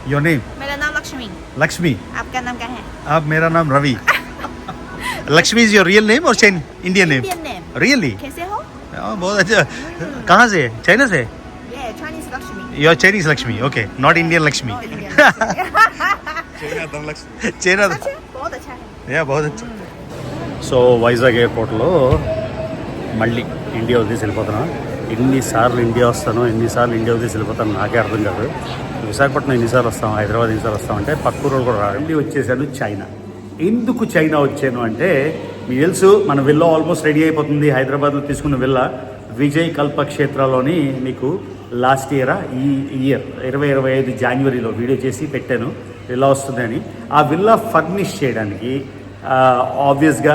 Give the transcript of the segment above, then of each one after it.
Your name? मेरा नाम लक्ष्मी। लक्ष्मी। आपका नाम क्या है? अब मेरा नाम Ravi. Lakshmi is your real name और Indian name? Indian name. Really? कैसे हो? बहुत अच्छा। कहाँ से? चाइना से? ये Chinese Lakshmi. Your Chinese Lakshmi, okay, not Indian Lakshmi. China बहुत अच्छा है। యా बहुत अच्छा। సో వైజాగ్ ఎయిర్పోర్ట్లో మళ్ళీ ఇండియా వదిలేసి వెళ్ళిపోతున్నా. ఎన్నిసార్లు ఇండియా వస్తానో ఎన్నిసార్లు ఇండియా వదిలేసి వెళ్ళిపోతాను నాకే అర్థం కాదు. విశాఖపట్నం ఎన్నిసార్లు వస్తాం, హైదరాబాద్ ఎన్నిసార్లు వస్తాం అంటే పక్క రోజు కూడా మళ్ళీ వచ్చేసాను చైనా. ఎందుకు చైనా వచ్చాను అంటే మీకు తెలుసు మన విల్లా ఆల్మోస్ట్ రెడీ అయిపోతుంది. హైదరాబాద్లో తీసుకున్న విల్లా విజయ్ కల్పక్షేత్రలోని మీకు లాస్ట్ ఇయర్ ఈ ఇయర్ 2025 జనవరిలో వీడియో చేసి పెట్టాను విల్లా వస్తుందని. ఆ విల్లా ఫర్నిష్ చేయడానికి ఆబ్వియస్గా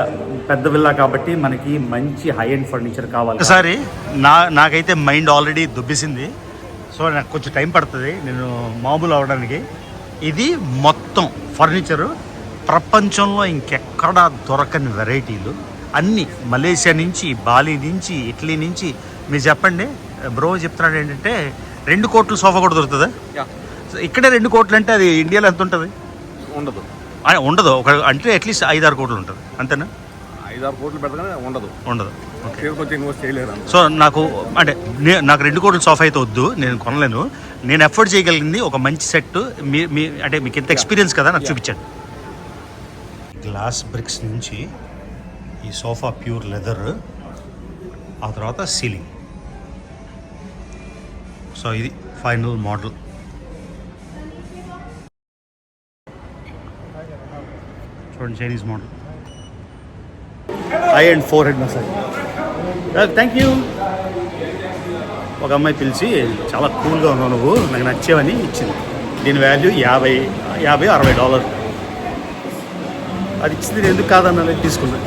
పెద్ద విల్లా కాబట్టి మనకి మంచి హై అండ్ ఫర్నిచర్ కావాలి. ఒకసారి నాకైతే మైండ్ ఆల్రెడీ దుబ్బేసింది. సో నాకు కొంచెం టైం పడుతుంది నేను మామూలు అవడానికి. ఇది మొత్తం ఫర్నిచరు ప్రపంచంలో ఇంకెక్కడా దొరకని వెరైటీలు అన్నీ, మలేషియా నుంచి, బాలి నుంచి, ఇటలీ నుంచి. మీరు చెప్పండి, బ్రో చెప్తున్నాడు ఏంటంటే 2 కోట్ల సోఫా కూడా దొరుకుతుందా? ఇక్కడే 2 కోట్లు అంటే అది ఇండియాలో ఎంత ఉంటుంది? ఉండదు ఒక అంటే అట్లీస్ట్ 5-6 కోట్లు ఉంటుంది అంతేనా? 5-6 కోట్లు పెడతానే ఉండదు. సో నాకు అంటే నాకు 2 కోట్ల సోఫా అయితే వద్దు, నేను కొనలేను. నేను ఎఫర్ట్ చేయగలిగింది ఒక మంచి సెట్. మీ అంటే మీకు ఎంత ఎక్స్పీరియన్స్ కదా నాకు చూపించండి. గ్లాస్ బ్రిక్స్ నుంచి ఈ సోఫా ప్యూర్ లెదర్, ఆ తర్వాత సీలింగ్. సో ఇది ఫైనల్ మోడల్. చూడండి Chinese model. I and four head massage. Thank you. ఒక అమ్మాయి పిలిచి చాలా కూల్గా ఉన్నావు నువ్వు, నాకు నచ్చేవని ఇచ్చింది. దీని వాల్యూ $50-60. అది ఇచ్చింది నేను ఎందుకు కాదన్నది తీసుకున్నా.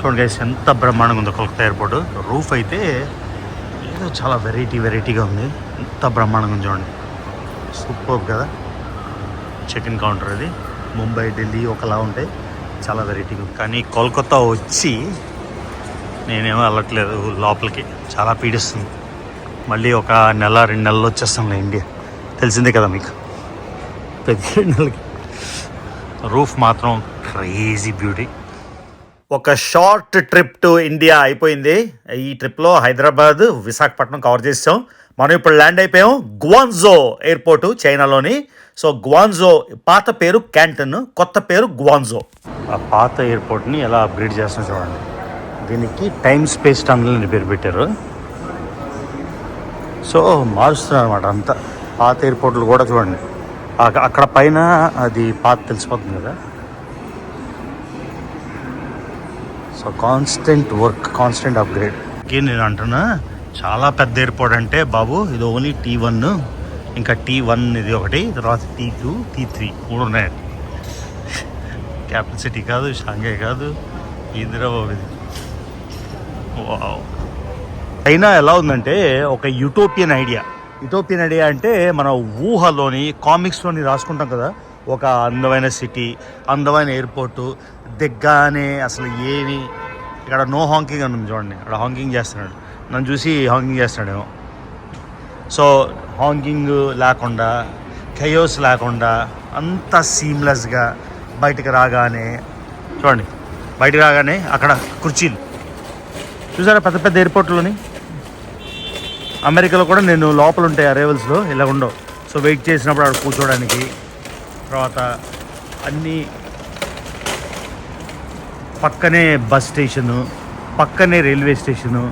చూడండి గైస్ ఎంత బ్రహ్మాండంగా ఉందో కోల్కతా ఎయిర్పోర్ట్. రూఫ్ అయితే ఏదో చాలా వెరైటీగా ఉంది. ఎంత బ్రహ్మాండంగా ఉంది చూడండి, సూపర్ కదా. చెక్ ఇన్ కౌంటర్ ఇది. ముంబై, ఢిల్లీ ఒకలా ఉంటాయి, చాలా వెరైటీగా ఉంది. కానీ కోల్కతా వచ్చి నేనేమో వెళ్ళట్లేదు లోపలికి, చాలా పీడిస్తుంది. మళ్ళీ ఒక 1-2 నెలలు వచ్చేస్తాంలే ఇండియా, తెలిసిందే కదా మీకు. 2 నెలలకి. రూఫ్ మాత్రం క్రేజీ బ్యూటీ. ఒక షార్ట్ ట్రిప్ టు ఇండియా అయిపోయింది. ఈ ట్రిప్లో హైదరాబాద్, విశాఖపట్నం కవర్ చేసాం. మనం ఇప్పుడు ల్యాండ్ అయిపోయాం గ్వాంజో ఎయిర్పోర్టు, చైనాలోని. సో గ్వాంజో పాత పేరు క్యాంటన్, కొత్త పేరు గ్వాంజో. ఆ పాత ఎయిర్పోర్ట్ని ఎలా అప్గ్రేడ్ చేస్తాం చూడండి. దీనికి టైమ్ స్పేస్ టన్నల్ అని పేరు పెట్టారు. సో మారుస్తున్నారు అనమాట అంతా. పాత ఎయిర్పోర్ట్లు కూడా చూడండి, అక్కడ పైన అది పాత తెలిసిపోతుంది కదా. So constant work, constant upgrade. నేను అంటున్నా చాలా పెద్ద ఎయిర్పోర్ట్ అంటే బాబు ఇది ఓన్లీ T1, ఇంకా T1 ఇది ఒకటి, తర్వాత T2, T3 3 ఉన్నాయి. క్యాపిటల్ సిటీ కాదు, షాంఘై కాదు, హైదరాబాద్ ఇది. చైనా ఎలా ఉందంటే ఒక యూటోపియన్ ఐడియా. యూటోపియన్ ఐడియా అంటే మన ఊహలోని, కామిక్స్లోని రాసుకుంటాం కదా, ఒక అందమైన సిటీ, అందమైన ఎయిర్పోర్టు దిగ్గానే అసలు ఏమి. ఇక్కడ నో హాంకింగ్ అని ఉంది చూడండి, అక్కడ హాంకింగ్ చేస్తున్నాడు, నన్ను చూసి హాంకింగ్ చేస్తున్నాడేమో. సో హాంకింగ్ లేకుండా, కయోస్ లేకుండా, అంత సీమ్లెస్గా బయటకు రాగానే చూడండి, బయటకు రాగానే అక్కడ కుర్చీలు చూసారా పెద్ద పెద్ద ఎయిర్పోర్ట్లోని. అమెరికాలో కూడా నేను లోపల ఉంటాయి అరైవల్స్లో ఇలా ఉండవు. సో వెయిట్ చేసినప్పుడు అక్కడ కూర్చోడానికి, తర్వాత అన్నీ పక్కనే బస్ స్టేషను, పక్కనే రైల్వే స్టేషను.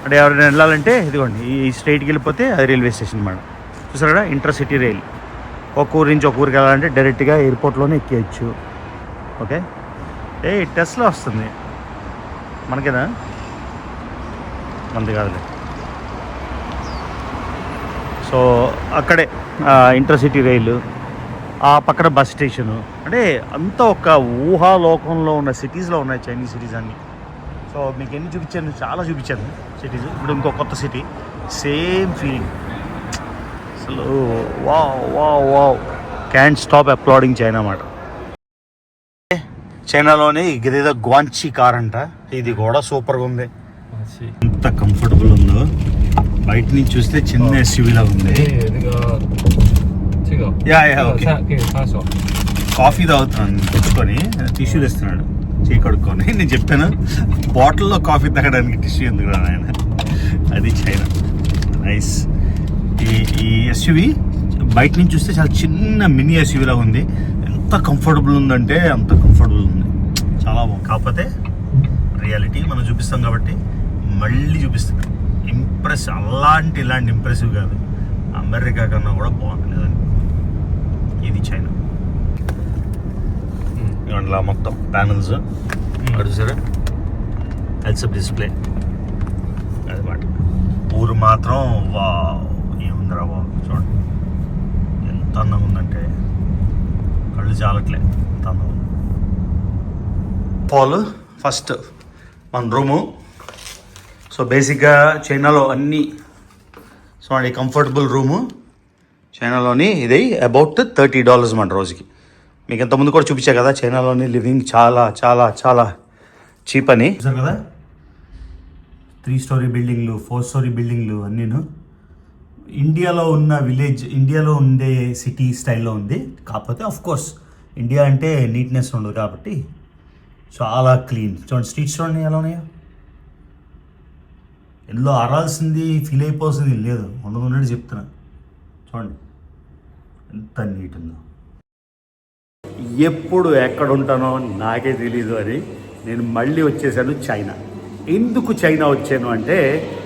అంటే ఎవరైనా వెళ్ళాలంటే ఇదిగోండి ఈ స్ట్రైట్కి వెళ్ళిపోతే అది రైల్వే స్టేషన్ అన్నమాట. చూసారు కదా, ఇంటర్సిటీ రైల్. ఒక ఊరు నుంచి ఒక ఊరికి వెళ్ళాలంటే డైరెక్ట్గా ఎయిర్పోర్ట్లోనే ఎక్కేయచ్చు. ఓకే, టెస్లా వస్తుంది మనకేనా? మనది కాదులే. సో అక్కడే ఇంటర్సిటీ రైలు, ఆ పక్కన బస్ స్టేషను. అంటే అంతా ఒక ఊహాలోకంలో ఉన్న సిటీస్లో ఉన్నాయి చైనీస్ సిటీస్ అన్నీ. సో మీకు ఎన్ని చూపించాను, చాలా చూపించాను సిటీస్. ఇప్పుడు ఇంకో కొత్త సిటీ, సేమ్ ఫీలింగ్ అసలు. Wow wow wow. Can stop uploading China మాట. చైనాలోని ఇదేదో గ్వాంచి కార్ అంట. ఇది కూడా సూపర్గా ఉంది. ఎంత కంఫర్టబుల్ ఉందో. బయట నుంచి చూస్తే చిన్న ఎస్యూవీ లాగా ఉంది. ఓకే. కాఫీ తాగుతున్నాను తెచ్చుకొని, టిష్యూ తెస్తున్నాడు చేయి కడుక్కొని. నేను చెప్పాను బాటిల్లో కాఫీ తాగడానికి టిష్యూ ఎందుకు రా ఆయన. అది చైనా. నైస్. ఈ ఎస్యూవీ బయట నుంచి చూస్తే చాలా చిన్న మినీ ఎస్యూవీ లాగా ఉంది. ఎంత కంఫర్టబుల్ ఉందంటే అంత కంఫర్టబుల్ ఉంది. చాలా బాగుంది. కాకపోతే రియాలిటీ మనం చూపిస్తాం కాబట్టి మళ్ళీ చూపిస్తాం. ఇలాంటి ఇంప్రెసివ్ కాదు. అమెరికా కన్నా కూడా బాగుంది లేదండి. ఇది చైనా. ఇట్లా మొత్తం ప్యానల్స్ చూసారా, హెడ్సప్ డిస్ప్లే. అది మాట. ఊరు మాత్రం వా ఏముందిరా బాబు. చూడండి ఎంత అందంగా ఉందంటే కళ్ళు చాలట్లే ఎంత అందంగా ఉంది. పాల్ ఫస్ట్ మన రూము. సో బేసిక్గా చైనాలో అన్నీ చూడండి కంఫర్టబుల్ రూము. చైనాలోని ఇది అబౌట్ $30 మన రోజుకి. మీకు ఇంతకుముందు కూడా చూపించా కదా చైనాలోని లివింగ్ చాలా చాలా చాలా చీప్ అని. చూసారు కదా 3 స్టోరీ బిల్డింగ్లు, 4 స్టోరీ బిల్డింగ్లు అన్నీను. ఇండియాలో ఉన్న విలేజ్, ఇండియాలో ఉండే సిటీ స్టైల్లో ఉంది. కాకపోతే ఆఫ్ కోర్స్ ఇండియా అంటే నీట్నెస్ ఉండదు కాబట్టి చాలా క్లీన్. చూడండి స్ట్రీట్స్ చూడండి ఎలా ఉన్నాయో. ఎందులో అరాల్సింది ఫీల్ అయిపోతుంది లేదు, ఉన్నది చెప్తున్నా. చూడండి ఎంత నీట్ ఉందో. ఎప్పుడు ఎక్కడ ఉంటానో నాకే తెలీదు అని నేను మళ్ళీ వచ్చేసాను చైనా. ఎందుకు చైనా వచ్చాను అంటే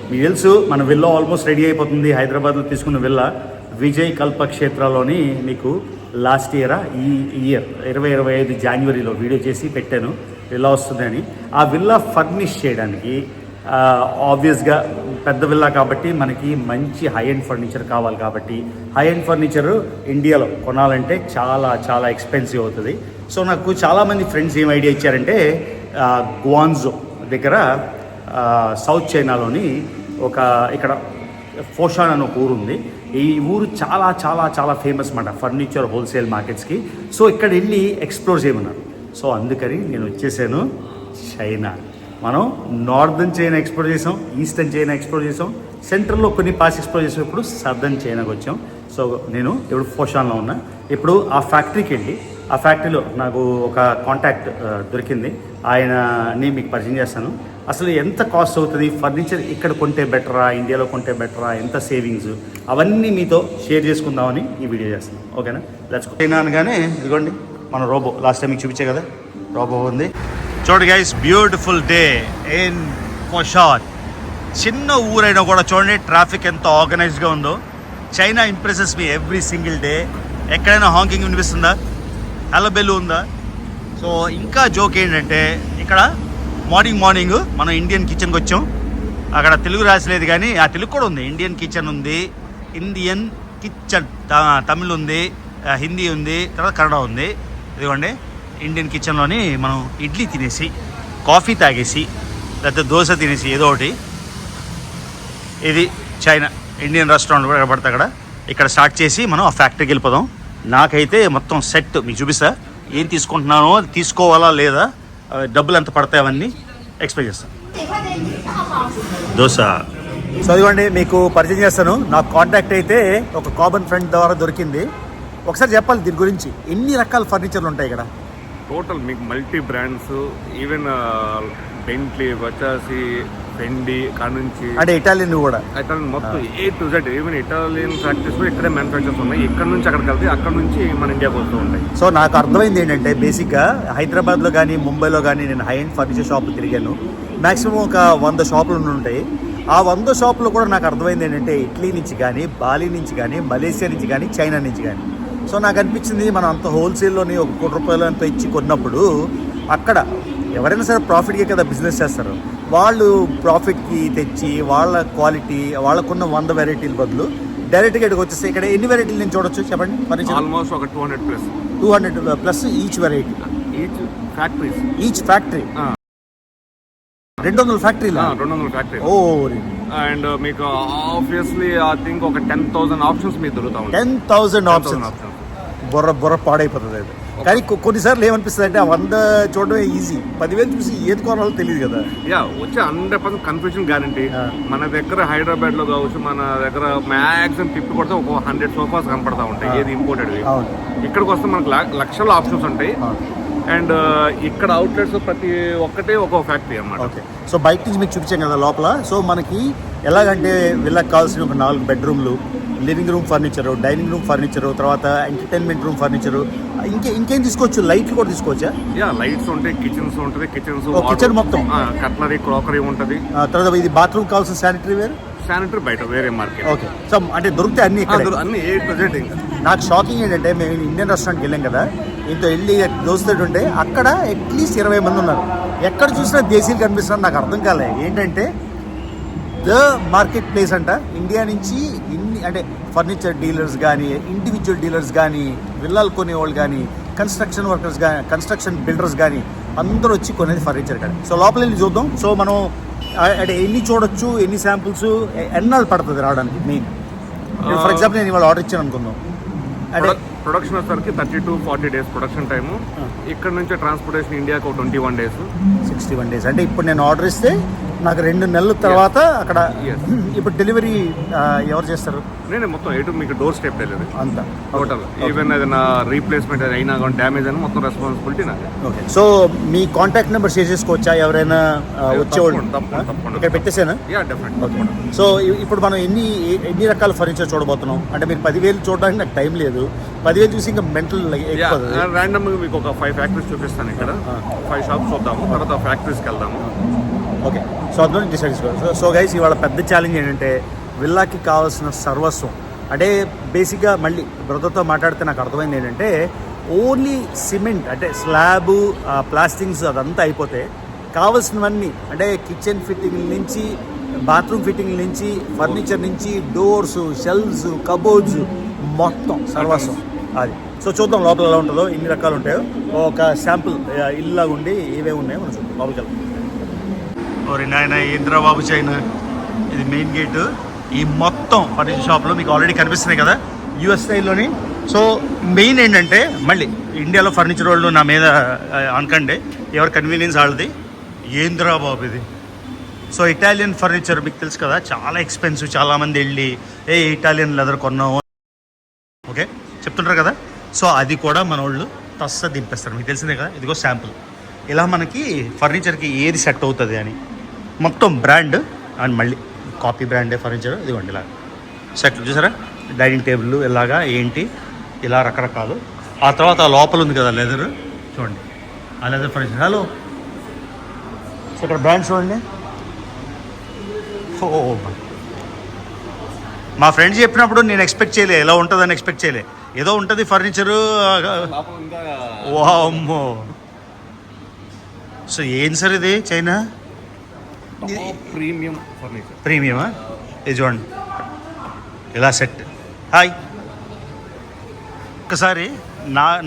మీకు తెలుసు మన విల్లా ఆల్మోస్ట్ రెడీ అయిపోతుంది. హైదరాబాద్లో తీసుకున్న విల్లా విజయ్ కల్పక్షేత్రలోని మీకు లాస్ట్ ఇయర్ ఈ ఇయర్ 2025 జనవరిలో వీడియో చేసి పెట్టాను విల్లా వస్తుందని. ఆ విల్లా ఫర్నిష్ చేయడానికి ఆబ్వియస్గా పెద్ద విల్లా కాబట్టి మనకి మంచి హై ఎండ్ ఫర్నిచర్ కావాలి. కాబట్టి హై ఎండ్ ఫర్నిచర్ ఇండియాలో కొనాలంటే చాలా చాలా ఎక్స్పెన్సివ్ అవుతుంది. సో నాకు చాలామంది ఫ్రెండ్స్ ఏం ఐడియా ఇచ్చారంటే గ్వాన్జో దగ్గర సౌత్ చైనాలోని ఇక్కడ ఫోషాన్ అని ఒక ఊరు ఉంది. ఈ ఊరు చాలా చాలా చాలా ఫేమస్ అన్నమాట ఫర్నిచర్ హోల్సేల్ మార్కెట్స్కి. సో ఇక్కడ వెళ్ళి ఎక్స్ప్లోర్ చేయమన్నారు. సో అందుకని నేను వచ్చేసాను చైనా. మనం నార్దర్న్ చైనా ఎక్స్ప్లోర్ చేసాం, ఈస్టర్న్ చైనా ఎక్స్ప్లోర్ చేసాం, సెంట్రల్లో కొన్ని పార్ట్స్ ఎక్స్ప్లోర్ చేసాం. ఇప్పుడు సదర్న్ చైనాకి వచ్చాం. సో నేను ఇప్పుడు ఫోషాన్లో ఉన్నా. ఇప్పుడు ఆ ఫ్యాక్టరీకి వెళ్ళి ఆ ఫ్యాక్టరీలో నాకు ఒక కాంటాక్ట్ దొరికింది. ఆయనని మీకు పరిచయం చేస్తాను. అసలు ఎంత కాస్ట్ అవుతుంది, ఫర్నిచర్ ఇక్కడ కొంటే బెటరా, ఇండియాలో కొంటే బెటరా, ఎంత సేవింగ్స్, అవన్నీ మీతో షేర్ చేసుకుందామని ఈ వీడియో చేస్తాను. ఓకేనా, లెట్స్ గో. చైనా అనగానే ఇదిగోండి మన రోబో. లాస్ట్ టైం మీకు చూపించే కదా రోబో ఉంది. చూడండి guys, beautiful day in Foshan. చిన్న ఊరైనా కూడా చూడండి ట్రాఫిక్ ఎంత ఆర్గనైజ్డ్గా ఉందో. China impresses me every single day. ఎక్కడైనా హాంకింగ్ వినిపిస్తుందా, హలో బెల్లు ఉందా. సో ఇంకా జోక్ ఏంటంటే ఇక్కడ మార్నింగ్ మనం ఇండియన్ కిచెన్కి వచ్చాం. అక్కడ తెలుగు రాసలేదు కానీ ఆ తెలుగు కూడా ఉంది. ఇండియన్ కిచెన్ ఉంది, ఇండియన్ కిచెన్ తమిళ్ ఉంది, హిందీ ఉంది, తర్వాత కన్నడ ఉంది. ఇదిగోండి ఇండియన్ కిచెన్లోని మనం ఇడ్లీ తినేసి, కాఫీ తాగేసి, లేకపోతే దోశ తినేసి ఏదో ఒకటి. ఇది చైనా ఇండియన్ రెస్టారెంట్ కూడా పడితే అక్కడ ఇక్కడ స్టార్ట్ చేసి మనం ఆ ఫ్యాక్టరీకి వెళ్ళిపోదాం. నాకైతే మొత్తం సెట్ మీకు చూపిస్తా. ఏం తీసుకుంటున్నానో, తీసుకోవాలా లేదా, డబ్బులు ఎంత పడతాయి అవన్నీ ఎక్స్ప్లెయిన్ చేస్తాను. దోశ. సో అదిగోండి మీకు పరిచయం చేస్తాను. నాకు కాంటాక్ట్ అయితే ఒక కామన్ ఫ్రెండ్ ద్వారా దొరికింది. ఒకసారి చెప్పాలి దీని గురించి. ఎన్ని రకాల ఫర్నిచర్లు ఉంటాయి ఇక్కడ? టోటల్ మీకు మల్టీ బ్రాండ్స్, ఈవెన్ బెంట్లీ వచ్చేసి ఫెండి కాడ నుంచి అంటే ఇటాలియన్ కూడా, ఇటాలియన్ మొత్తం A to Z. Even Italian factories కూడా ఇక్కడే మ్యానుఫ్యాక్చర్స్ ఉన్నాయి. ఇక్కడ నుంచి అక్కడికి వెళ్తే అక్కడ నుంచి మన ఇండియాకి వస్తూ ఉంటాయి. సో నాకు అర్థమైంది ఏంటంటే బేసిక్గా హైదరాబాద్లో కానీ ముంబైలో కానీ నేను హై ఎండ్ ఫర్నిచర్ షాపులు తిరిగాను. మ్యాక్సిమం ఒక 100 షాపులు ఉంటాయి. ఆ 100 షాపులు కూడా నాకు అర్థమైంది ఏంటంటే ఇటలీ నుంచి కానీ, బాలి నుంచి కానీ, మలేషియా నుంచి కానీ, చైనా నుంచి కానీ. సో నాకు అనిపించింది మనం అంత హోల్సేల్లోని ₹1 కోటి అంత ఇచ్చి కొన్నప్పుడు అక్కడ ఎవరైనా సరే ప్రాఫిట్కే కదా బిజినెస్ చేస్తారు. వాళ్ళు ప్రాఫిట్కి తెచ్చి వాళ్ళ క్వాలిటీ, వాళ్ళకున్న 100 వెరైటీల బదులు డైరెక్ట్గా ఇక్కడికి వచ్చేస్తే ఇక్కడ ఎన్ని వెరైటీలు నేను చూడొచ్చు చెప్పండి? ఆల్మోస్ట్ ఒక 200+ ఈచ్ వెరైటీ, ఈచ్ ఫ్యాక్టరీ. 200 ఫ్యాక్టరీలా? 200 ఫ్యాక్టరీ. ఓ, అండ్ మీకు ఆబ్వియస్లీ ఐ థింక్ ఒక 10,000 ఆప్షన్స్ మీకు దొరుకుతాయి. 10,000 ఆప్షన్స్. బుర్ర పాడైపోతుంది అది. కానీ కొన్నిసార్లు ఏమనిపిస్తుంది అంటే ఆ 100 చూడడమే ఈజీ, 10,000 చూసి ఏది కొనాలో తెలియదు కదా. యా వచ్చే 100% కన్ఫ్యూజన్ గ్యారంటీ. మన దగ్గర హైదరాబాద్ లో కావచ్చు, మన దగ్గర మ్యాక్సిమం తిప్పి కొడితే ఒక 100 సోఫాస్ కనపడతా ఉంటాయి, ఏది ఇంపోర్టెడ్. ఇక్కడికి వస్తే మనకు లక్షల ఆప్షన్స్ ఉంటాయి. అండ్ ఇక్కడ అవుట్లెట్స్ ప్రతి ఒక్కటే ఒక ఫ్యాక్టరీ అన్నమాట. ఓకే, సో బయట నుంచి మీకు చూపించాం కదా లోపల. సో మనకి ఎలాగంటే వీళ్ళకి కావాల్సిన ఒక 4 బెడ్రూమ్లు, living room furniture, dining room furniture, తర్వాత ఎంటర్టైన్మెంట్ రూమ్ ఫర్నిచరు, ఇంకేం తీసుకోవచ్చు? లైట్లు కూడా తీసుకోవచ్చా? యా లైట్స్ ఉంటాయి, కిచెన్స్ ఉంటుంది, కిచెన్ మొత్తం కట్లరీ, క్రాకరీ ఉంటుంది. తర్వాత ఇది బాత్రూమ్ కావాల్సిన శానిటరీ వేర్, శానిటరీ బయట వేరే మార్కెట్. ఓకే, సో అంటే దొరుకుతాయి అన్ని ఇక్కడ. అన్ని ఏ ప్రజెంట్. నాకు షాకింగ్ ఏంటంటే మేము ఇండియన్ రెస్టారెంట్కి వెళ్ళాం కదా, ఇంత వెళ్ళి దోస్తుంటే అక్కడ అట్లీస్ట్ 20 మంది ఉన్నారు. ఎక్కడ చూసినా దేశీయులు కనిపిస్తున్నారు. నాకు అర్థం కాలే ఏంటంటే ద మార్కెట్ ప్లేస్ అంట. ఇండియా నుంచి ఇన్ని అంటే ఫర్నిచర్ డీలర్స్ కానీ, ఇండివిజువల్ డీలర్స్ కానీ, విల్లాలు కొనేవాళ్ళు కానీ, కన్స్ట్రక్షన్ వర్కర్స్ కానీ, కన్స్ట్రక్షన్ బిల్డర్స్ కానీ అందరూ వచ్చి కొనేది ఫర్నిచర్ కానీ. సో లోపల వెళ్ళి చూద్దాం. సో మనం అంటే ఎన్ని చూడొచ్చు, ఎన్ని శాంపుల్స్, ఎన్నాళ్ళు పడుతుంది రావడానికి మెయిన్? ఫర్ ఎగ్జాంపుల్ నేను ఇవాళ ఆర్డర్ ఇచ్చాను అనుకుందాం, అంటే ప్రొడక్షన్ వచ్చేసరికి 30 to 40 days ప్రొడక్షన్ టైము. ఇక్కడ నుంచి ట్రాన్స్పోర్టేషన్ ఇండియాకి ఒక 21 days, 61 days. అంటే ఇప్పుడు నేను ఆర్డర్ ఇస్తే నాకు 2 నెలల తర్వాత అక్కడ. ఇప్పుడు డెలివరీ ఎవరు చేస్తారు? నేనే మొత్తం ఎటు మీకు డోర్ స్టెప్ డెలివరీ అంతా టోటల్. ఈవెన్ ఏదైనా రీప్లేస్మెంట్ అయినా కానీ డ్యామేజ్ అయినా మొత్తం రెస్పాన్సిబిలిటీ నాది. ఓకే, సో మీ కాంటాక్ట్ నెంబర్ షేర్ చేసుకోవచ్చా ఎవరైనా వచ్చేవాళ్ళు? తప్పకుండా ఇక్కడ పెట్టేసాను. Yeah definite. ఓకే, సో ఇప్పుడు మనం ఎన్ని రకాల ఫర్నిచర్ చూడబోతున్నాం? అంటే మీరు 10,000 చూడడానికి నాకు టైం లేదు. 10,000 చూసి ఇంకా మెంటల్ ర్యాండమ్ మీకు ఒక 5 ఫ్యాక్టరీస్ చూపిస్తాను. ఇక్కడ 5 షాప్స్ చూద్దాము, తర్వాత ఫ్యాక్టరీస్కి వెళ్దాము. ఓకే, సో అందులో డిసైడ్ చేసుకోవాలి. సో గైస్ ఇవాళ పెద్ద ఛాలెంజ్ ఏంటంటే విల్లాకి కావాల్సిన సర్వస్వం. అంటే బేసిక్గా మళ్ళీ బ్రదర్తో మాట్లాడితే నాకు అర్థమైంది ఏంటంటే ఓన్లీ సిమెంట్ అంటే స్లాబు, ప్లాస్టింగ్స్ అదంతా అయిపోతే కావాల్సినవన్నీ అంటే కిచెన్ ఫిట్టింగ్ నుంచి, బాత్రూమ్ ఫిట్టింగ్ నుంచి, ఫర్నిచర్ నుంచి, డోర్స్, షెల్ఫ్స్, కబోర్డ్స్ మొత్తం సర్వస్వం అది. సో చూద్దాం లోపల ఎలా ఉంటుందో, ఎన్ని రకాలు ఉంటాయో. ఒక శాంపుల్ ఇల్లులాగా ఉండి ఏవేవి ఉన్నాయో మనం చూద్దాం. లోపలికి వెళ్దాం. ఓరి నాయన ఏంద్రా బాబు చైనా, ఇది మెయిన్ గేటు. ఈ మొత్తం ఫర్నిచర్ షాప్లో మీకు ఆల్రెడీ కనిపిస్తున్నాయి కదా యూఎస్ స్టైల్లోని. సో మెయిన్ ఏంటంటే మళ్ళీ ఇండియాలో ఫర్నిచర్ వాళ్ళు నా మీద అనకండి, ఎవరి కన్వీనియన్స్ వాళ్ళది. ఏంద్రా బాబు ఇది. సో ఇటాలియన్ ఫర్నిచర్ మీకు తెలుసు కదా, చాలా ఎక్స్పెన్సివ్. చాలామంది వెళ్ళి ఇటాలియన్ లెదర్ కొన్నాము ఓకే చెప్తుంటారు కదా. సో అది కూడా మన వాళ్ళు తస్స దింపేస్తారు. మీకు తెలిసిందే కదా, ఇదిగో శాంపుల్. ఇలా మనకి ఫర్నిచర్కి ఏది సెట్ అవుతుంది అని మొత్తం బ్రాండ్ అండ్ మళ్ళీ కాపీ బ్రాండే ఫర్నిచర్. ఇదిగోండి ఇలా సెట్లు చూసారా, డైనింగ్ టేబుల్ ఇలాగా ఏంటి, ఇలా రకరకాలు. ఆ తర్వాత ఆ లోపల ఉంది కదా లెదర్, చూడండి ఆ లెదర్ ఫర్నిచర్. హలో, సో ఇక్కడ బ్రాండ్ చూడండి. ఓ మా ఫ్రెండ్స్ చెప్పినప్పుడు నేను ఎక్స్పెక్ట్ చేయలే ఎలా ఉంటుందని ఎక్స్పెక్ట్ చేయలే. ఏదో ఉంటుంది ఫర్నిచరు. వామ్మో, సో ఏం సార్ ఇది చైనా ప్రీమియం ఫర్నిచర్. ప్రీమియమా? ఇది చూడండి ఇలా సెట్. హాయ్, ఒక్కసారి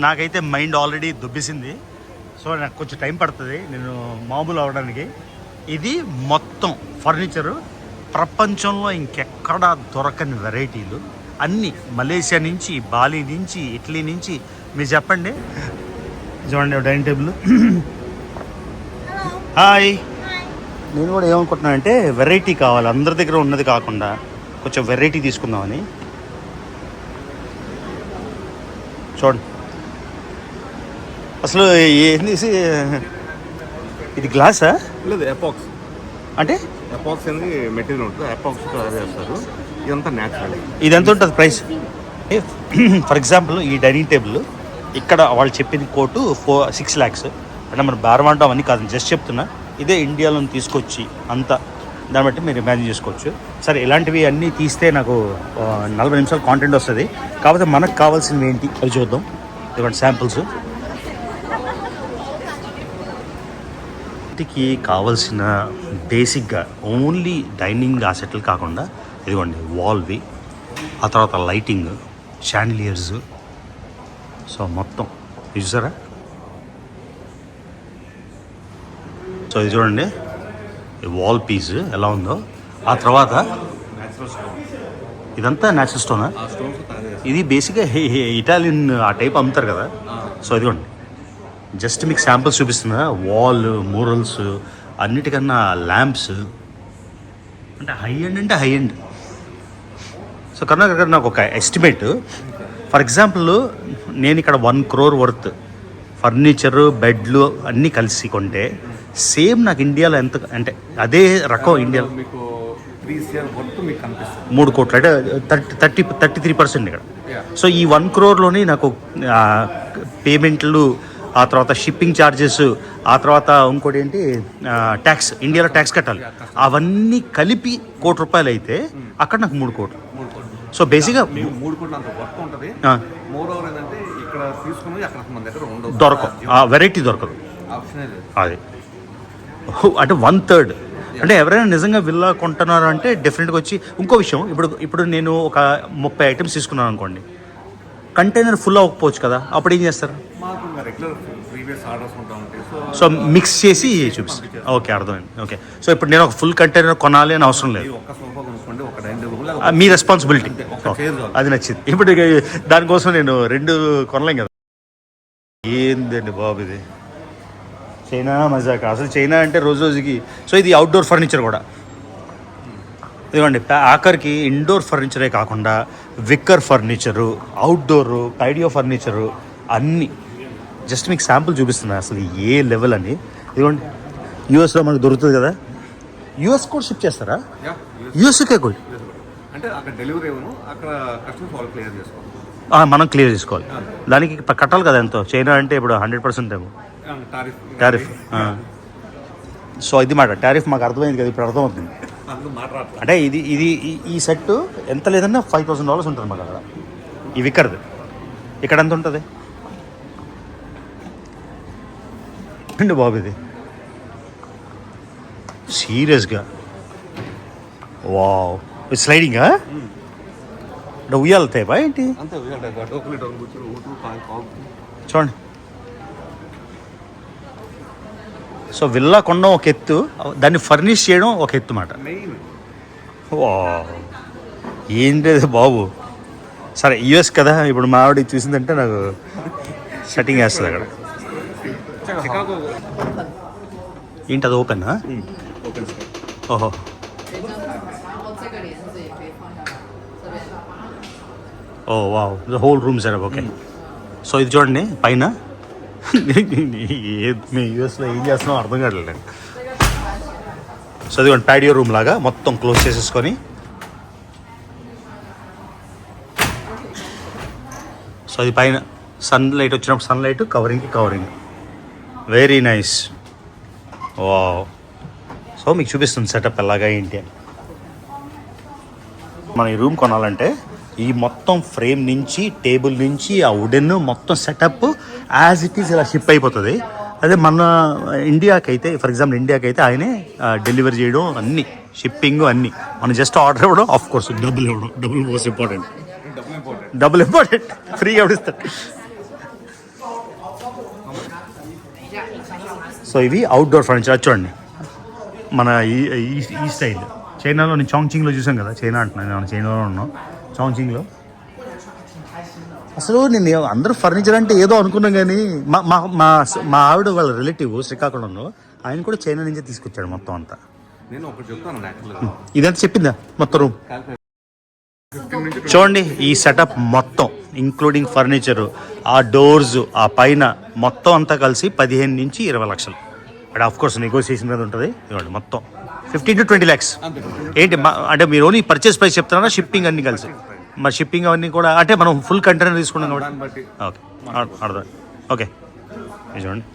నాకైతే మైండ్ ఆల్రెడీ దుబ్బేసింది. సో నాకు కొంచెం టైం పడుతుంది నేను మామూలు అవడానికి. ఇది మొత్తం ఫర్నిచరు ప్రపంచంలో ఇంకెక్కడా దొరకని వెరైటీలు అన్నీ, మలేషియా నుంచి, బాలి నుంచి, ఇటలీ నుంచి. మీరు చెప్పండి. చూడండి డైనింగ్ టేబుల్. హాయ్, నేను కూడా ఏమనుకుంటున్నాను అంటే వెరైటీ కావాలి, అందరి దగ్గర ఉన్నది కాకుండా కొంచెం వెరైటీ తీసుకుందామని. చూడండి అసలు ఏంది ఇది, గ్లాసా? లేదు, ఎపాక్స్. అంటే ఎపాక్స్ అనేది మెటీరియల్ ఉంటుంది, ఎపాక్స్ తయారు చేస్తారు. ఇదంతా న్యాచురల్. ఇది ఎంత ఉంటుంది ప్రైస్? ఫర్ ఎగ్జాంపుల్ ఈ డైనింగ్ టేబుల్ ఇక్కడ వాళ్ళు చెప్పింది కోటు 6 lakhs. అంటే మనం బేరం అంటాం అని కాదు, జస్ట్ చెప్తున్నా. ఇదే ఇండియాలో తీసుకొచ్చి అంతా, దాన్ని బట్టి మీరు ఇమాజిన్ చేసుకోవచ్చు. సరే, ఇలాంటివి అన్నీ తీస్తే నాకు 40 నిమిషాలు కాంటెంట్ వస్తుంది. కాకపోతే మనకు కావాల్సినవి ఏంటి అది చూద్దాం. ఇదిగోండి శాంపుల్స్. ఇంటికి కావాల్సిన బేసిక్గా ఓన్లీ డైనింగ్ ఆ సెట్లు కాకుండా ఇదిగోండి వాల్వి, ఆ తర్వాత లైటింగ్, షాండిలియర్స్. సో మొత్తం ఇది చూసారా. సో ఇది చూడండి వాల్ పీస్ ఎలా ఉందో. ఆ తర్వాత ఇదంతా న్యాచురల్ స్టోనా? ఆ స్టోన్స్ తయారు చేస్తారు. ఇది బేసిక్గా ఇటాలియన్ ఆ టైప్ అమ్ముతారు కదా. సో ఇదిగోండి జస్ట్ మీకు శాంపుల్స్ చూపిస్తున్నా. వాల్ మోరల్స్ అన్నిటికన్నా ల్యాంప్స్ అంటే హై ఎండ్. సో కర్ణాకర్ నాకు ఒక ఎస్టిమేట్. ఫర్ ఎగ్జాంపుల్ నేను ఇక్కడ 1 crore వర్త్ ఫర్నిచరు బెడ్లు అన్నీ కలిసి కొంటే సేమ్ నాకు ఇండియాలో ఎంత అంటే అదే రకం ఇండియాలో మీకు 3 CR వర్త్ మీకు కనిపిస్తుంది. 3 కోట్లు అంటే 33% ఇక్కడ. సో ఈ 1 crore నాకు పేమెంట్లు, ఆ తర్వాత షిప్పింగ్ ఛార్జెస్, ఆ తర్వాత ఇంకోటి ఏంటి ట్యాక్స్, ఇండియాలో ట్యాక్స్ కట్టాలి, అవన్నీ కలిపి ₹1 అయితే అక్కడ నాకు 3 కోట్లు. సో బేసిక్గా 3 కోట్ల అంత వర్త్ ఉంటుంది. మోర్ ఓవర్ ఏంటంటే ఇక్కడ తీసుకున్నది అక్కడ మన దగ్గర ఉండదు, దొరకదు, వెరైటీ దొరకదు. ఆప్షనే లేదు అది అంటే 1/3. అంటే ఎవరైనా నిజంగా విల్లా కొంటున్నారు అంటే డెఫినెట్గా వచ్చి ఇంకో విషయం, ఇప్పుడు నేను ఒక 30 ఐటమ్స్ తీసుకున్నాను అనుకోండి, కంటైనర్ ఫుల్ అవ్వకపోవచ్చు కదా, అప్పుడు ఏం చేస్తారు? మాకు రెగ్యులర్ ప్రీవియస్ ఆర్డర్స్ ఉంటా ఉంటాయి. సో మిక్స్ చేసి చూపిస్తారు. ఓకే, అర్థమైంది. ఓకే, సో ఇప్పుడు నేను ఒక ఫుల్ కంటైనర్ కొనాలి అని అవసరం లేదు, ఒక్క సోఫా కొనుక్కోండి, ఒక డైనింగ్ టేబుల్, మీ రెస్పాన్సిబిలిటీ. చైర్. అది నచ్చింది. ఇప్పుడు దానికోసం నేను 2 కొనలేం కదా. ఏందండి బాబు ఇది చైనా మజాక. అసలు చైనా అంటే రోజు రోజుకి. సో ఇది అవుట్డోర్ ఫర్నిచర్ కూడా ఇదిగోండి. ఆఖరికి ఇండోర్ ఫర్నిచరే కాకుండా విక్కర్ ఫర్నిచరు, అవుట్డోరు, పైడియో ఫర్నిచరు అన్నీ జస్ట్ మీకు శాంపుల్ చూపిస్తున్నా అసలు ఏ లెవెల్ అని. ఇదిగోండి యూఎస్లో మనకు దొరుకుతుంది కదా. యూఎస్ కూడా షిప్ చేస్తారా? యూఎస్కే కూడా అంటే అక్కడ డెలివరీ ఏమో అక్కడ కస్టమర్స్ వాళ్ళు క్లియర్ చేసుకోవాలి, మనం క్లియర్ చేసుకోవాలి. దానికి కట్టాలి కదా ఎంతో. చైనా అంటే ఇప్పుడు 100% ఏమో టారిఫ్. సో ఇది మాట టారిఫ్ మాకు అర్థమైంది కదా, ఇప్పుడు అర్థమవుతుంది. అంటే ఇది ఈ సెట్ ఎంత లేదన్నా $5,000 ఉంటుంది మాకు అక్కడ. ఈ విక్కర్ది ఇక్కడ ఎంత ఉంటుంది అండి బాబు? ఇది సీరియస్గా వావ్. స్లైడింగా అంటే ఉయ్యాల టైపా ఏంటి? చూడండి. సో విల్లా కొనడం ఒక ఎత్తు, దాన్ని ఫర్నిష్ చేయడం ఒక ఎత్తు మాట. వావ్, ఏంటి బాబు. సరే యూఎస్ కదా, ఇప్పుడు మా ఆవిడ చూసిందంటే నాకు సెట్టింగ్ వేస్తుంది అక్కడ. ఏంటి అది ఓపెన్? ఓహో, oh wow, the whole room setup. Okay, so ఇది చూడండి పైన. మేము యూఎస్లో ఏం చేస్తున్నాం అర్థం కావట్లేదు. సో ఇదిగోండి ప్యాడియో రూమ్ లాగా మొత్తం క్లోజ్ చేసేసుకొని, సో అది పైన సన్లైట్ వచ్చినప్పుడు sunlight, covering very nice. Wow. So మీకు చూపిస్తుంది సెటప్ ఎలాగా ఏంటి అని. మన ఈ రూమ్ కొనాలంటే ఈ మొత్తం ఫ్రేమ్ నుంచి, టేబుల్ నుంచి, ఆ వుడెన్ మొత్తం సెటప్ యాజ్ ఇట్ ఈస్ ఇలా షిప్ అయిపోతుంది. అదే మన ఇండియాకి అయితే, ఫర్ ఎగ్జాంపుల్ ఇండియాకి అయితే ఆయనే డెలివరీ చేయడం, అన్ని షిప్పింగ్ అన్నీ. మనం జస్ట్ ఆర్డర్ ఇవ్వడం, ఆఫ్ కోర్స్ డబ్బులు ఇవ్వడం, డబ్బులు మోస్ట్ ఇంపార్టెంట్. ఫ్రీగా ఇస్తాడు. సో ఇవి అవుట్డోర్ ఫర్నిచర్. చూడండి మన ఈ స్టైల్ చైనాలో, నేను చాంగ్చింగ్లో చూసాం కదా. చైనా అంటున్నాను, నేను చైనాలో ఉన్నాం, చాంగ్చింగ్లో. అసలు నేను అందరూ ఫర్నిచర్ అంటే ఏదో అనుకున్నాం కానీ మా ఆవిడ వాళ్ళ రిలేటివ్ శ్రీకాకుళంలో, ఆయన కూడా చైనా నుంచే తీసుకొచ్చాడు మొత్తం అంతా. నేను ఒకటి చెప్తాను, ఇదంతా చెప్పిందా మొత్తం రూమ్? చూడండి ఈ సెటప్ మొత్తం ఇంక్లూడింగ్ ఫర్నిచరు, ఆ డోర్స్, ఆ పైన మొత్తం అంతా కలిసి 15 నుంచి 20 లక్షలు. బట్ ఆఫ్ కోర్స్ నెగోసియేషన్ మీద ఉంటుంది. ఇవ్వండి మొత్తం 15 to 20 lakhs. ఏంటి అంటే మీరు ఓన్లీ పర్చేస్ ప్రైస్ చెప్తున్నారా, షిప్పింగ్ అన్నీ కలిసి? మరి షిప్పింగ్ అవన్నీ కూడా అంటే మనం ఫుల్ కంటైనర్ తీసుకున్నాం కాబట్టి. ఓకే, అర్థం. ఓకే, చూడండి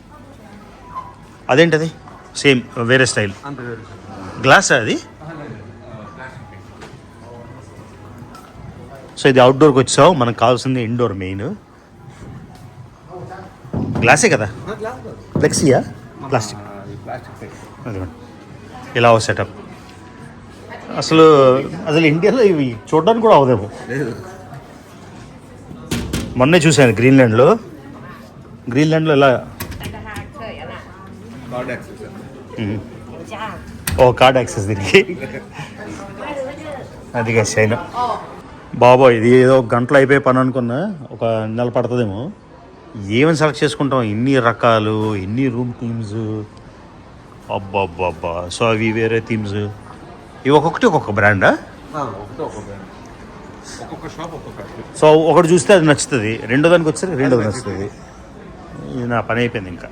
అదేంటది సేమ్ వేరే స్టైల్ గ్లాస్ అది. సో ఇది అవుట్డోర్కి వచ్చావు, మనకు కావాల్సింది ఇండోర్ మెయిన్. గ్లాసే కదా, ఫ్లెక్సీయా ప్లాస్టిక్? అది ఇలా సెటప్. అసలు ఇండియాలో ఇవి చూడడానికి కూడా అవదేమో. మొన్నే చూశాను గ్రీన్లాండ్లో ఇలా కార్డ్ యాక్సెస్ దీనికి. అది చైనా బాబోయ్ ఇది ఏదో ఒక గంటలో అయిపోయే పని అనుకున్నా, ఒక నెల పడుతుందేమో. ఏమని సెలెక్ట్ చేసుకుంటాం, ఇన్ని రకాలు, ఇన్ని రూమ్ థీమ్స్, అబ్బా. సో అవి వేరే థీమ్స్, ఇవి ఒక్కొక్కటి ఒక్కొక్క బ్రాండా? ఒక్కొక్క షాప్ ఒక్కొక్క. సో ఒకటి చూస్తే అది నచ్చుతుంది, రెండో దానికి వచ్చేసరికి రెండోది నచ్చుతుంది. ఇది నా పని అయిపోయింది ఇంకా.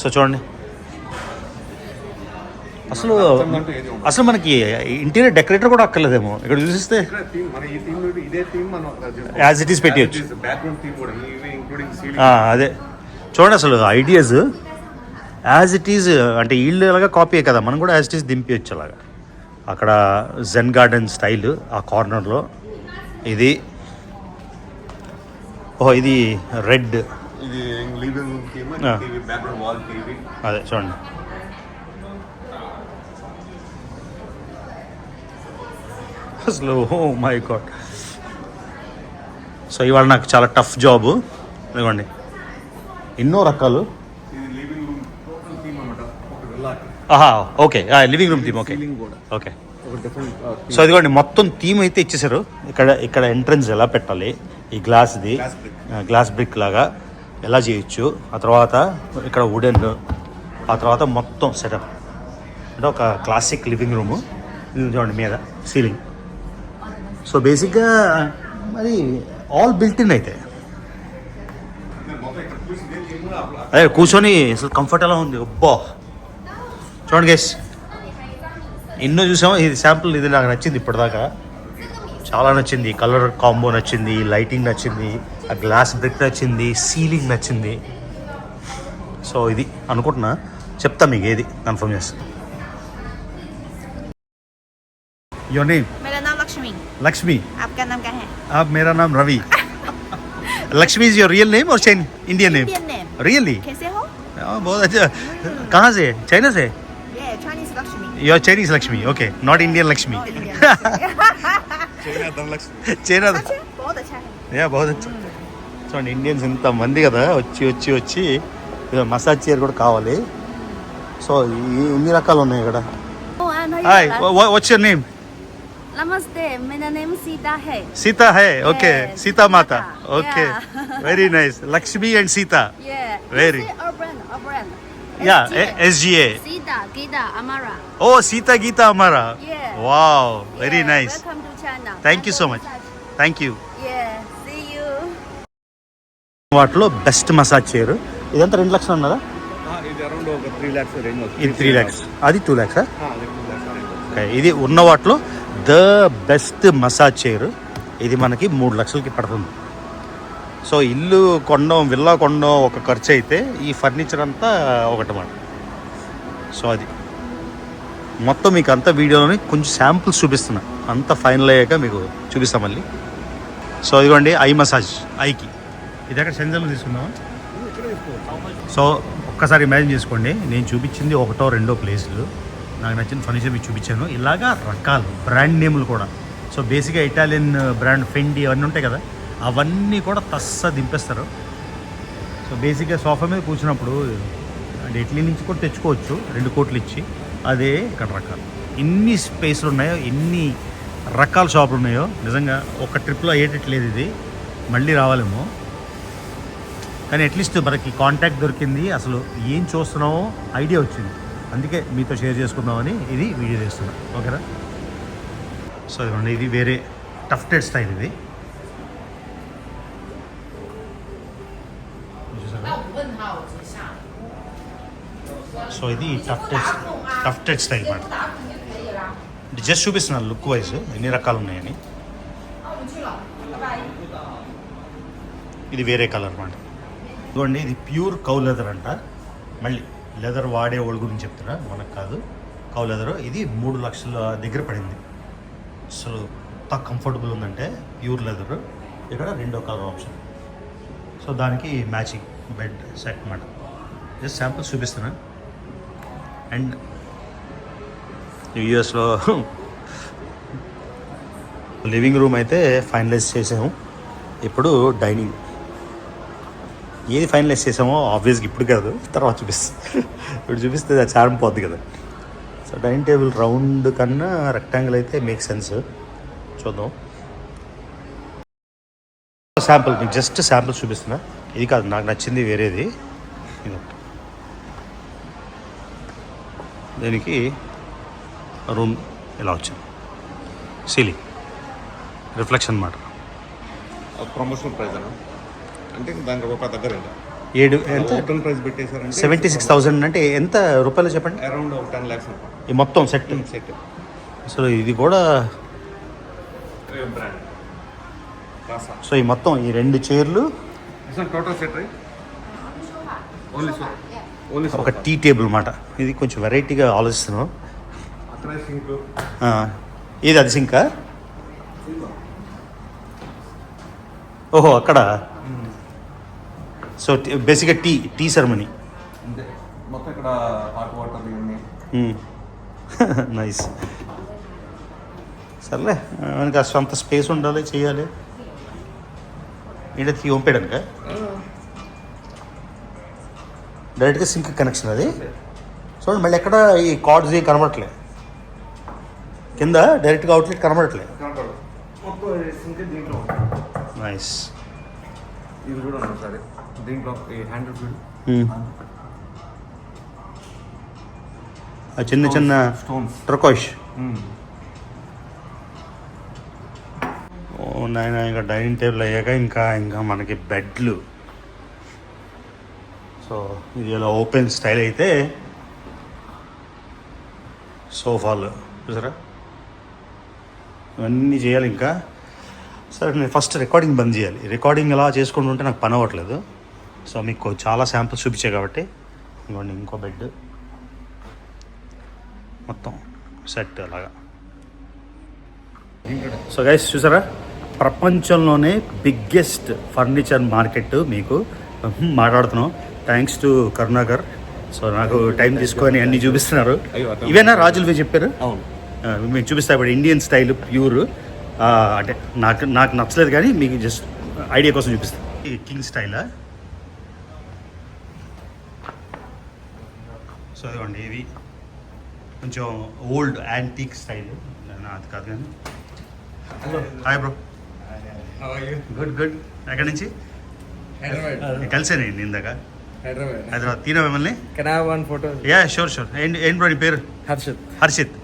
సో చూడండి, అసలు మనకి ఇంటీరియర్ డెకరేటర్ కూడా అక్కర్లేదేమో. ఇక్కడ చూసిస్తే యాజ్ ఇట్ ఈస్ పెట్టచ్చు. అదే చూడండి, అసలు ఐడియాస్ యాజ్ ఇట్ ఈజ్, అంటే వీళ్ళు ఎలాగా కాపీ కదా, మనం కూడా యాజ్ ఇట్ ఈస్ దింపించచ్చు అలాగా. అక్కడ జెన్ గార్డెన్ స్టైల్ ఆ కార్నర్లో ఇది. ఇది రెడ్, అదే చూడండి. అసలు ఓ మై గాడ్. సో ఇవాళ నాకు చాలా టఫ్ జాబు. ఇదిగోండి ఎన్నో రకాలు. Okay, living room theme. Okay. So ఇదిగోండి మొత్తం థీమ్ అయితే ఇచ్చేసారు. ఇక్కడ ఎంట్రన్స్ ఎలా పెట్టాలి, ఈ గ్లాస్ది గ్లాస్ బ్రిక్ లాగా ఎలా చేయొచ్చు, ఆ తర్వాత ఇక్కడ వుడెన్, ఆ తర్వాత మొత్తం సెటప్ అంటే ఒక క్లాసిక్ లివింగ్ రూము. ఇది చూడండి మీద సీలింగ్. సో బేసిక్గా మరి ఆల్ బిల్ట్ ఇన్ అయితే. అదే కూర్చొని అసలు కంఫర్ట్ ఎలా ఉంది, అబ్బా. చూడండి గైస్, ఎన్నో చూసాము. ఇది శాంపుల్, ఇది నాకు నచ్చింది ఇప్పటిదాకా, చాలా నచ్చింది. కలర్ కాంబో నచ్చింది, లైటింగ్ నచ్చింది, ఆ గ్లాస్ బ్రిక్ నచ్చింది, సీలింగ్ నచ్చింది. సో ఇది అనుకుంటున్నా, చెప్తా మీకు ఏది కన్ఫర్మ్ చేస్తా. Your name? मेरा नाम लक्ष्मी। लक्ष्मी। आपका नाम क्या है? अब मेरा नाम Ravi. Lakshmi is your real name और Indian name? Indian name. Really? कैसे हो? बहुत अच्छा। कहाँ से? चाइना से? ये Chinese Lakshmi. Your Chinese Lakshmi, okay, not Indian Lakshmi. No, Indian Lakshmi. China सच है? बहुत अच्छा है। యా बहुत अच्छा. చూడండి ఇండియన్స్ ఇంతమంది కదా, వచ్చి మసాజ్ చైర్ కూడా కావాలి. సో ఇన్ని రకాలు ఉన్నాయి ఇక్కడ. Hi, what's your name? नमस्ते, मेरा नाम सीता है। सीता है, ओके. Yeah, सीता माता, Yeah. Okay. Very nice. Lakshmi and Sita. Yeah. Very. Urban. या SGA. Sita, Gita, Amara. Oh, Sita Geeta Amara. Yeah. Wow, very Yeah, nice. Welcome to China. Thank you so much. Thank you. Yeah, see you. వాటిలో best massage chair ఇదంతా 2 లక్షలు అన్నారా? ఇది around ఒక 3 lakhs range వస్తుంది. ఇది 3 lakhs, అది 2 lakhs. 2 lakhs range. Okay, ఇది ఉన్న వాటిలో ద బెస్ట్ మసాజ్ చైర్. ఇది మనకి 3 లక్షలకి పడుతుంది. సో ఇల్లు కొనడం, విల్లా కొనడం ఒక ఖర్చు అయితే, ఈ ఫర్నిచర్ అంతా ఒకటమాట. సో అది మొత్తం మీకు అంతా వీడియోలోని కొంచెం శాంపుల్స్ చూపిస్తున్నా, అంతా ఫైనల్ అయ్యాక మీకు చూపిస్తాం మళ్ళీ. సో ఇదిగోండి ఐ మసాజ్, ఐకి. ఇది అక్కడ సెంజర్లో తీసుకున్నావా? సో ఒక్కసారి ఇమాజిన్ చేసుకోండి, నేను చూపించింది 1, 2 ప్లేసులు, నాకు నచ్చిన ఫర్నిచర్ మీకు చూపించాను. ఇలాగా రకాలు బ్రాండ్ నేములు కూడా. సో బేసిక్గా ఇటాలియన్ బ్రాండ్ ఫెండి అవన్నీ ఉంటాయి కదా, అవన్నీ కూడా తస్స దింపేస్తారు. సో బేసిక్గా సోఫా మీద కూర్చున్నప్పుడు అంటే ఇటలీ నుంచి కూడా తెచ్చుకోవచ్చు 2 కోట్లు ఇచ్చి. అదే ఇక్కడ రకాలు. ఎన్ని స్పేస్లు ఉన్నాయో, ఎన్ని రకాల షాపులు ఉన్నాయో, నిజంగా ఒక ట్రిప్లో అయ్యేటట్లేదు. ఇది మళ్ళీ రావాలేమో, కానీ అట్లీస్ట్ మనకి కాంటాక్ట్ దొరికింది, అసలు ఏం చూస్తున్నామో ఐడియా వచ్చింది. అందుకే మీతో షేర్ చేసుకుందామని ఇది వీడియో చేస్తున్నాం, ఓకేనా? సో ఇదిగోండి, ఇది వేరే టఫ్టెడ్ స్టైల్. ఇది సో ఇది టఫ్టెడ్ స్టైల్ మాట. జస్ట్ చూపిస్తున్నాను లుక్ వైజ్ ఎన్ని రకాలు ఉన్నాయని. ఇది వేరే కలర్ మాట. ఇదిగోండి, ఇది ప్యూర్ కౌ లెదర్ అంట. మళ్ళీ లెదర్ వాడే వాళ్ళ గురించి చెప్తారా, మనకు కాదు. కౌ లెదర్ ఇది 3 లక్షల దగ్గర పడింది. అసలు ఎంత కంఫర్టబుల్ ఉందంటే ప్యూర్ లెదర్. ఇక్కడ 2వ కలర్ ఆప్షన్. సో దానికి మ్యాచింగ్ బెడ్ సెట్ మాట. జస్ట్ శాంపుల్స్ చూపిస్తున్నా. అండ్ యూఎస్లో లివింగ్ రూమ్ అయితే ఫైనలైజ్ చేసాము. ఇప్పుడు డైనింగ్ ఏది ఫైనలైజ్ చేసామో ఆబ్వియస్గా ఇప్పుడు కాదు, తర్వాత ఇప్పుడు చూపిస్తే అది చారం పోద్ది కదా. సో డైనింగ్ టేబుల్ రౌండ్ కన్నా రెక్టాంగిల్ అయితే మేక్ సెన్స్. చూద్దాం. శాంపుల్ మీకు జస్ట్ శాంపుల్ చూపిస్తున్నా. ఇది కాదు నాకు నచ్చింది వేరేది. ఇది దీనికి రూమ్ ఇలా వచ్చింది, సీలింగ్ రిఫ్లెక్షన్ అన్నమాట. ప్రమోషనల్ ప్రైస్ అంటే దానికి రూపాయి దగ్గర 7 ఎంత ఓపెన్ ప్రైస్ పెట్టేశారంటే 76,000 అంటే ఎంత రూపాయలు చెప్పండి? అరౌండ్ 10 lakhs ఈ మొత్తం సెట్. అసలు ఇది కూడా బ్రాండ్. సో ఈ మొత్తం ఈ 2 చైర్లు, టోటల్ సెట్ రైట్ ఓన్లీ ఒక టీ టేబుల్ అన్నమాట. ఇది కొంచెం వెరైటీగా ఆలోచిస్తున్నాం. అక్కడ సింక్ ఏది అది సింకా? ఓహో అక్కడ. సో బేసిక్గా టీ సెరమనీ. అంతే మొత్తం ఇక్కడ హాట్ వాటర్ ఇవన్నీ. నైస్. సర్లే మనకి సొంత స్పేస్ ఉండాలి, చేయాలి. ఏంటది ఓంపేయడానిక? డైరెక్ట్గా సింక్ కనెక్షన్ అది. చూడండి మళ్ళీ ఎక్కడ ఈ కార్డ్స్ ఏం కనబడట్లే, కింద డైరెక్ట్గా అవుట్లెట్ కనబడట్లే. మొత్తం సింక్ దీంట్లో నైస్. ఇది కూడా ఉంది సరే దీంట్లో ఈ హ్యాండిల్ ఫీల్డ్ చిన్న చిన్న స్టోన్స్. ట్రకోష్. ఓ నాయన, ఇంకా డైనింగ్ టేబుల్ అయ్యాక ఇంకా మనకి బెడ్లు. సో ఇది ఇలా ఓపెన్ స్టైల్ అయితే సోఫాలు చూసారా, ఇవన్నీ చేయాలి ఇంకా. సరే నేను ఫస్ట్ రికార్డింగ్ బంద్ చేయాలి. రికార్డింగ్ ఎలా చేసుకుంటూ ఉంటే నాకు పని అవ్వట్లేదు. సో మీకు చాలా శాంపుల్స్ చూపించాయి కాబట్టి ఇంకోండి ఇంకో బెడ్ మొత్తం సెట్ అలాగా. సో గైస్ చూసారా, ప్రపంచంలోనే బిగ్గెస్ట్ ఫర్నిచర్ మార్కెట్ మీకు మాట్లాడుతున్నాం. Thanks to Karunakar. సో నాకు టైం తీసుకొని అన్నీ చూపిస్తున్నారు. ఇవేనా రాజులు చెప్పారు? అవును, మీకు చూపిస్తా ఇప్పుడు ఇండియన్ స్టైల్ ప్యూర్. అంటే నాకు నచ్చలేదు కానీ మీకు జస్ట్ ఐడియా కోసం చూపిస్తాను. ఈ కింగ్ స్టైలా? సో ఇదిగోండి ఇవి కొంచెం ఓల్డ్ యాంటీక్ స్టైల్. అది కాదు కానీ. Hi bro. Good good. ఎక్కడి నుంచి? కలిసాను నేను ఇందాక హైదరాబాద్. తీరా మిమ్మల్ని? Yeah sure sure. ఏంటి బ్రో నీ పేరు? హర్షిత్.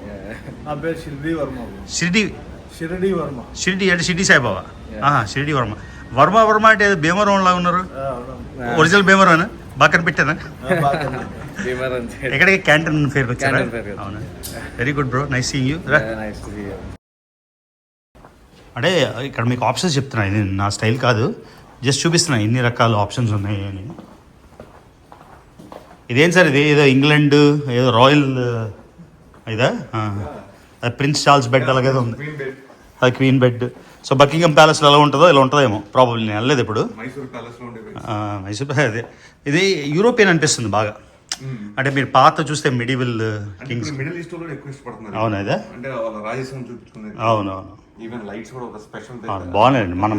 నా పేరు షిరిడి వర్మ. షిరిడి వర్మ. షిరిడి అంటే షిరిడి సాయిబాబా. షిరిడి వర్మ. వర్మ అంటే భీమవరం లాగా ఉన్నారు. ఒరిజినల్ భీమవరం బాగా కనిపెట్టానా? ఎక్కడికి క్యాంటీన్ ఫేర్కి వచ్చారా? అవునా, very good bro, nice seeing you. అంటే ఇక్కడ మీకు ఆప్షన్స్ చెప్తున్నా, ఇది నా స్టైల్ కాదు, జస్ట్ చూపిస్తున్నా ఎన్ని రకాల ఆప్షన్స్ ఉన్నాయి అని. ఇదేం సార్ ఇది? ఏదో ఇంగ్లాండ్ ఏదో రాయల్ ఇదా? అది ప్రిన్స్ చార్ల్స్ బెడ్ అలాగేదో ఉంది. అది క్వీన్ బెడ్. సో బకింగం ప్యాలెస్లో ఎలా ఉంటుందో ఇలా ఉంటుందేమో ప్రాబబ్లీ. నేను వెళ్ళలేదు ఇప్పుడు. మైసూర్ ప్యాలెస్ లో ఉండేది. మైసూర్ అదే. ఇది యూరోపియన్ అనిపిస్తుంది బాగా. అంటే మీరు పాత చూస్తే మిడివల్ కింగ్స్, మిడిల్ ఈస్ట్ లో ఎక్కువ ఇష్టపడుతున్నారు. అవునా ఇదే? అంటే వాళ్ళ రాజస్థాన్ చూపించుకునేది. అవునవును. ఈవెన్ లైట్స్ కూడా ఒక స్పెషల్. బాగున్నాయండి. మనం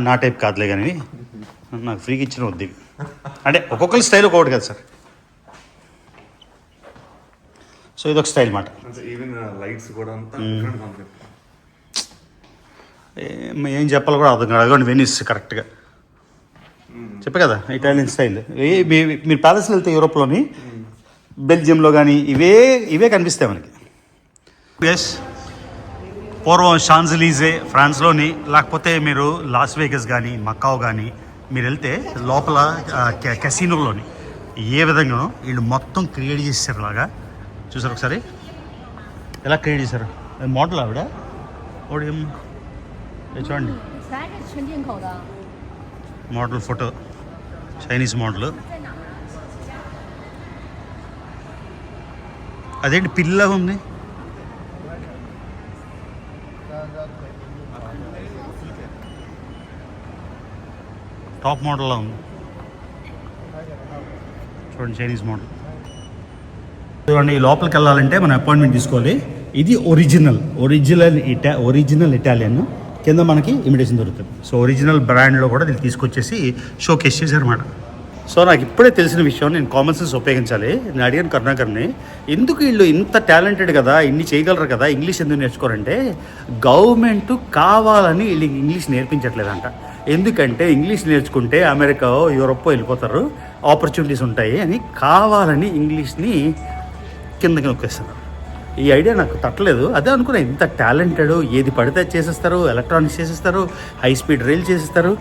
నా టైప్ కాదులే కానీ నాకు ఫ్రీకి ఇచ్చిన వద్దు. అంటే ఒక్కొక్కరి స్టైల్ ఒక్కొక్కటి కదా సార్. సో ఇదొక స్టైల్ మాట. ఈవెన్ లైట్స్ కూడా అంతా కాన్సెప్ట్. ఏం చెప్పాలో కూడా అర్థం కాదు. అదిగోండి వెనిస్ కరెక్ట్గా చెప్పే కదా, ఇటాలియన్ స్టైల్. మీరు ప్యాలెస్లో వెళ్తే యూరోప్లోని బెల్జియంలో కానీ ఇవే కనిపిస్తాయి మనకి. ఎస్, పూర్వం షాన్జలీజే ఫ్రాన్స్లోని, లేకపోతే మీరు లాస్ వేగస్ కానీ మకావ్ కానీ మీరు వెళ్తే లోపల కెసినోలోని ఏ విధంగా వీళ్ళు మొత్తం క్రియేట్ చేశారు లాగా చూసారు ఒకసారి. ఎలా క్రియేట్ చేశారు? మోడల్ ఆవిడ ఓడి చూడండి, మోడల్ ఫోటో, చైనీస్ మోడల్. అదేంటి పిల్ల ఉంది? టాప్ మోడల్లా ఉంది చూడండి, చైనీస్ మోడల్. చూడండి, ఈ లోపలికి వెళ్ళాలంటే మనం అపాయింట్మెంట్ తీసుకోవాలి. ఇది ఒరిజినల్ ఇటాలియన్. కింద మనకి ఇమిటేషన్ దొరుకుతుంది. సో ఒరిజినల్ బ్రాండ్లో కూడా దీన్ని తీసుకొచ్చేసి షోకేస్ చేశారన్నమాట. సో నాకు ఇప్పుడే తెలిసిన విషయం, నేను కామన్ సెన్స్ ఉపయోగించాలి. నేను అడిగాను కరుణాకర్ని, ఎందుకు వీళ్ళు ఇంత టాలెంటెడ్ కదా, ఇన్ని చేయగలరు కదా, ఇంగ్లీష్ ఎందుకు నేర్చుకోరంటే గవర్నమెంట్ కావాలని వీళ్ళకి ఇంగ్లీష్ నేర్పించట్లేదంట. ఎందుకంటే ఇంగ్లీష్ నేర్చుకుంటే అమెరికా యూరోప్ వెళ్ళిపోతారు, ఆపర్చునిటీస్ ఉంటాయి అని కావాలని ఇంగ్లీష్ని కిందకి నొక్కేస్తున్నారు. ఈ ఐడియా నాకు తట్టలేదు. అదే అనుకున్నా, ఇంత టాలెంటెడ్, ఏది పడితే అది చేసేస్తారు, ఎలక్ట్రానిక్స్ చేసేస్తారు, హై స్పీడ్ రైల్ చేసేస్తారు,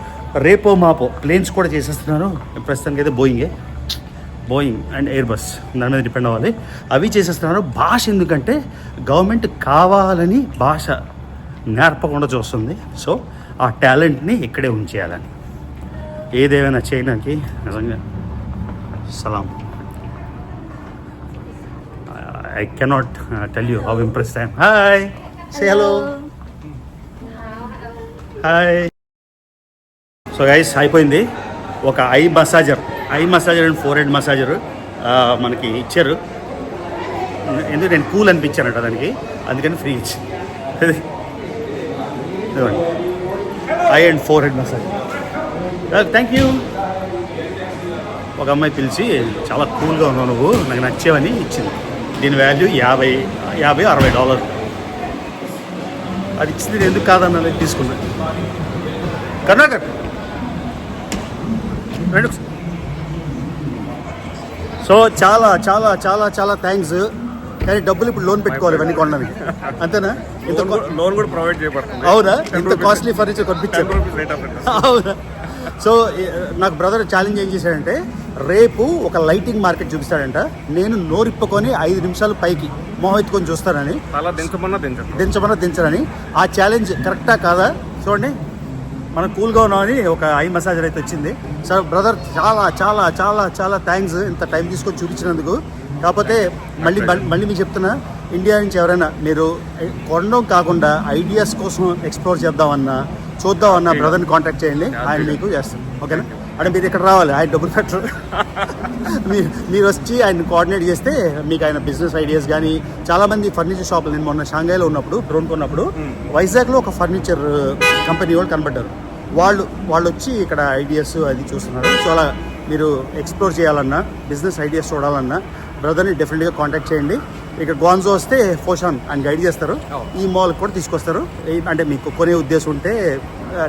రేపో మాపో ప్లేన్స్ కూడా చేసేస్తున్నారు. ప్రస్తుతానికి అయితే బోయింగ్ అండ్ ఎయిర్ బస్ దాని మీద డిపెండ్ అవ్వాలి, అవి చేసేస్తున్నారు. భాష ఎందుకంటే గవర్నమెంట్ కావాలని భాష నేర్పకుండా చూస్తుంది. సో ఆ టాలెంట్ని ఇక్కడే ఉంచేయాలని. ఏదేమైనా చైనాకి నిజంగా సలాం. I cannot tell you how impressed I am. Hi, say hello. Hi. So guys, అయిపోయింది. ఒక I massager and four head massager మనకి ఇచ్చారు. ఎందుకు నేను కూల్ అనిపించానంట దానికి, అందుకని ఫ్రీ ఇచ్చింది. I and four head massage. Thank you. ఒక అమ్మాయి పిలిచి చాలా కూల్గా ఉన్నావు నువ్వు, నాకు నచ్చేవని ఇచ్చింది. దీని వాల్యూ $50-60. అది ఇచ్చింది, నేను ఎందుకు కాదన్నది తీసుకున్నా. కర్ణాకర్ సో చాలా చాలా చాలా చాలా థ్యాంక్స్. కానీ డబ్బులు ఇప్పుడు లోన్ పెట్టుకోవాలి ఇవన్నీ కొనడానికి, అంతేనా? ఇంత లోన్ కూడా ప్రొవైడ్ చేయబడుతుంది. అవునా? ఇంత కాస్ట్లీ ఫర్నిచర్ కొనిపించారు. అవునా? సో నాకు బ్రదర్ ఛాలెంజ్ ఏం చేశాడంటే, రేపు ఒక లైటింగ్ మార్కెట్ చూపిస్తాడంట. నేను నోరిప్పుకొని 5 నిమిషాలు పైకి మొహెత్తుకొని చూస్తానని, అలా దించమన్నా దించరని. ఆ ఛాలెంజ్ కరెక్టా కాదా చూడండి. మనం కూల్గా ఉన్నామని ఒక ఐ మసాజర్ అయితే వచ్చింది. సో బ్రదర్ చాలా చాలా చాలా చాలా థ్యాంక్స్ ఇంత టైం తీసుకొని చూపించినందుకు. కాకపోతే మళ్ళీ మీకు చెప్తున్నా, ఇండియా నుంచి ఎవరైనా మీరు కొనడం కాకుండా ఐడియాస్ కోసం ఎక్స్ప్లోర్ చేద్దామన్నా చూద్దామన్నా బ్రదర్ని కాంటాక్ట్ చేయండి, ఆయన మీకు చేస్తాను. ఓకేనా? అంటే మీరు ఇక్కడ రావాలి, ఆయన డబ్బులు పెట్టరు. మీరు వచ్చి ఆయన కోఆర్డినేట్ చేస్తే మీకు ఆయన బిజినెస్ ఐడియాస్ కానీ, చాలామంది ఫర్నిచర్ షాపులు, నేను మొన్న షాంఘైలో ఉన్నప్పుడు డ్రోన్ కొన్నప్పుడు వైజాగ్లో ఒక ఫర్నిచర్ కంపెనీ వాళ్ళు కనబడ్డారు. వాళ్ళు వచ్చి ఇక్కడ ఐడియాస్ అది చూస్తున్నారు. సో అలా మీరు ఎక్స్ప్లోర్ చేయాలన్నా, బిజినెస్ ఐడియాస్ చూడాలన్నా బ్రదర్ని డెఫినెట్గా కాంటాక్ట్ చేయండి. ఇక్కడ గ్వాన్జో వస్తే ఫోషాన్ ఆయన గైడ్ చేస్తారు, ఈ మాల్కి కూడా తీసుకొస్తారు. అంటే మీకు కొనే ఉద్దేశం ఉంటే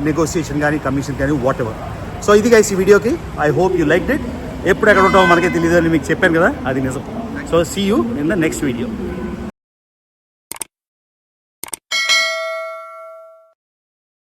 నెగోసియేషన్ కానీ, కమిషన్ కానీ, వాట్ ఎవర్. సో ఇది గైస్ ఈ వీడియోకి. I hope you like it. ఎప్పుడు ఎక్కడ ఉంటామో మనకే తెలియదు అని మీకు చెప్పాను కదా, అది నిజం. So see you in the next video.